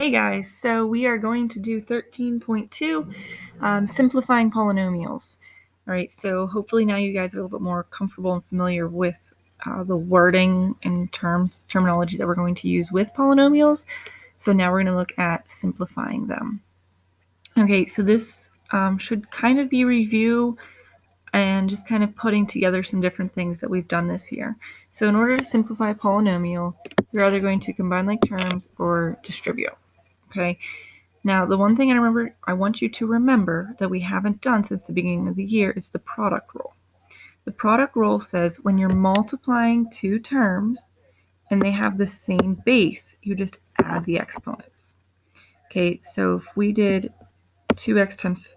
Hey guys, so we are going to do 13.2, simplifying polynomials. All right, so hopefully now you guys are a little bit more comfortable and familiar with the wording and terminology that we're going to use with polynomials. So now we're going to look at simplifying them. Okay, so this should kind of be review and just kind of putting together some different things that we've done this year. So in order to simplify a polynomial, you're either going to combine like terms or distribute. Okay, now the one thing I want you to remember that we haven't done since the beginning of the year is the product rule. The product rule says when you're multiplying two terms and they have the same base, you just add the exponents. Okay, so if we did 2x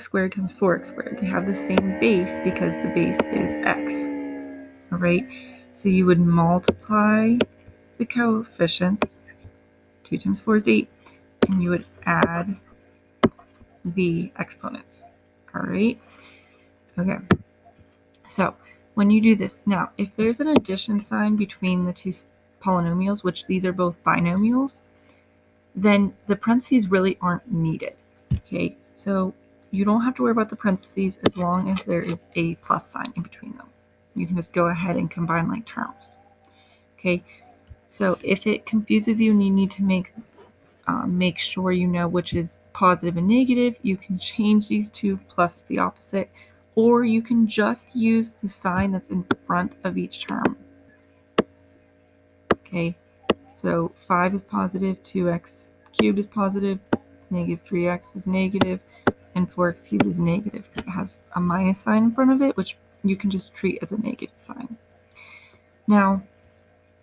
squared times 4x squared, they have the same base because the base is x. All right, so you would multiply the coefficients. 2 times 4 is 8, and you would add the exponents. All right. Okay. So when you do this, now if there's an addition sign between the two polynomials, which these are both binomials, then the parentheses really aren't needed. Okay. So you don't have to worry about the parentheses as long as there is a plus sign in between them. You can just go ahead and combine like terms. Okay. So if it confuses you and you need to make sure you know which is positive and negative, you can change these two plus the opposite, or you can just use the sign that's in front of each term. Okay, so 5 is positive, 2x cubed is positive, negative 3x is negative, and 4x cubed is negative because it has a minus sign in front of it, which you can just treat as a negative sign. Now,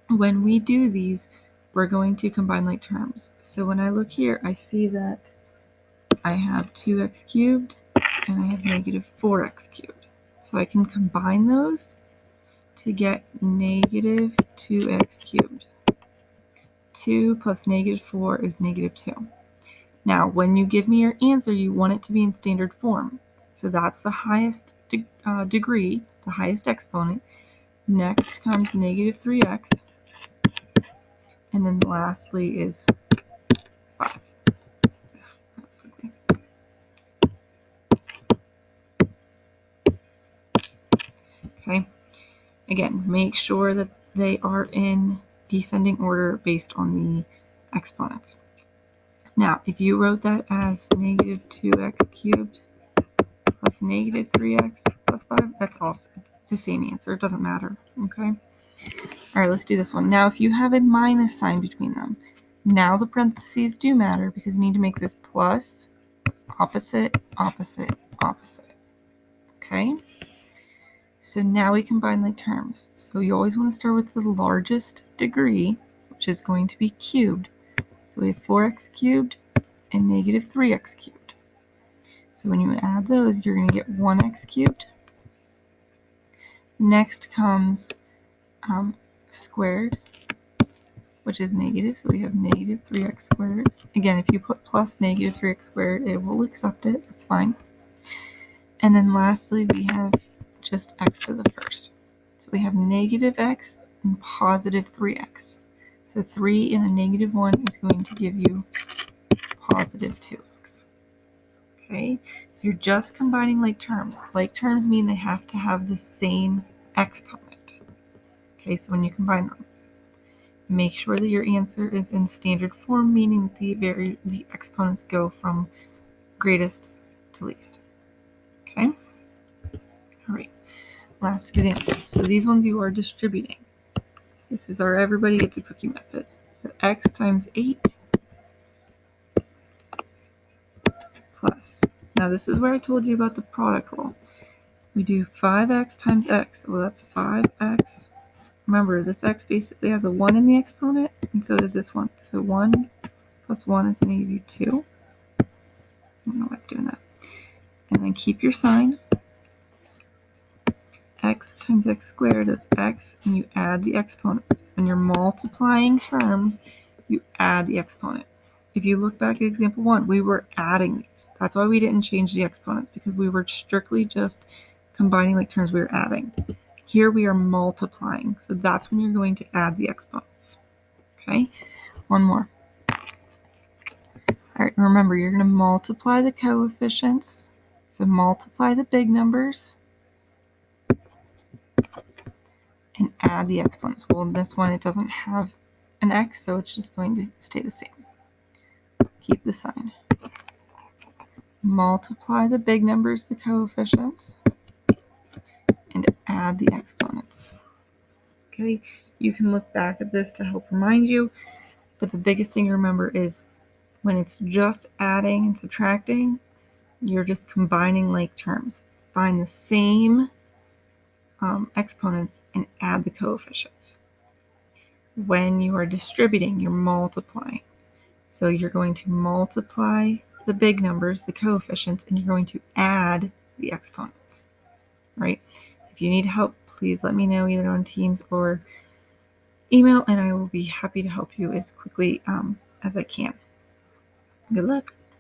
when we do these, we're going to combine like terms. So when I look here, I see that I have 2x cubed and I have negative 4x cubed. So I can combine those to get negative 2x cubed. 2 plus negative 4 is negative 2. Now, when you give me your answer, you want it to be in standard form. So that's the highest degree, the highest exponent. Next comes negative 3x. And then lastly is 5. Okay. Again, make sure that they are in descending order based on the exponents. Now, if you wrote that as negative 2x cubed plus negative 3x plus 5, that's also the same answer. It doesn't matter. Okay. All right, let's do this one. Now, if you have a minus sign between them, now the parentheses do matter because you need to make this plus, opposite, opposite, opposite. Okay. So now we combine like terms. So you always want to start with the largest degree, which is going to be cubed. So we have 4x cubed and negative 3x cubed. So when you add those, you're going to get 1x cubed. Next comes squared, which is negative. So we have negative 3x squared. Again, if you put plus negative 3x squared, it will accept it. That's fine. And then lastly, we have just x to the first. So we have negative x and positive 3x. So 3 and a negative 1 is going to give you positive 2x. Okay, so you're just combining like terms. Like terms mean they have to have the same exponent. Okay, so when you combine them, make sure that your answer is in standard form, meaning the exponents go from greatest to least. Okay, all right. Last example. So these ones you are distributing. This is our everybody gets a cookie method. So x times 8 plus. Now this is where I told you about the product rule. We do 5x times x. Well, that's 5x. Remember, this x basically has a 1 in the exponent, and so does this one. So 1 plus 1 is negative 2. I don't know why it's doing that. And then keep your sign. X times x squared, that's x, and you add the exponents. When you're multiplying terms, you add the exponent. If you look back at example 1, we were adding these. That's why we didn't change the exponents, because we were strictly just combining like terms we were adding. Here we are multiplying, so that's when you're going to add the exponents. Okay, one more. All right, remember, you're going to multiply the coefficients. So multiply the big numbers and add the exponents. Well, in this one, it doesn't have an x, so it's just going to stay the same. Keep the sign. Multiply the big numbers, the coefficients, and add the exponents. Okay, you can look back at this to help remind you, but the biggest thing to remember is when it's just adding and subtracting, you're just combining like terms. Find the same exponents and add the coefficients. When you are distributing, you're multiplying. So you're going to multiply the big numbers, the coefficients, and you're going to add the exponents, right? If you need help, please let me know either on Teams or email, and I will be happy to help you as quickly as I can. Good luck.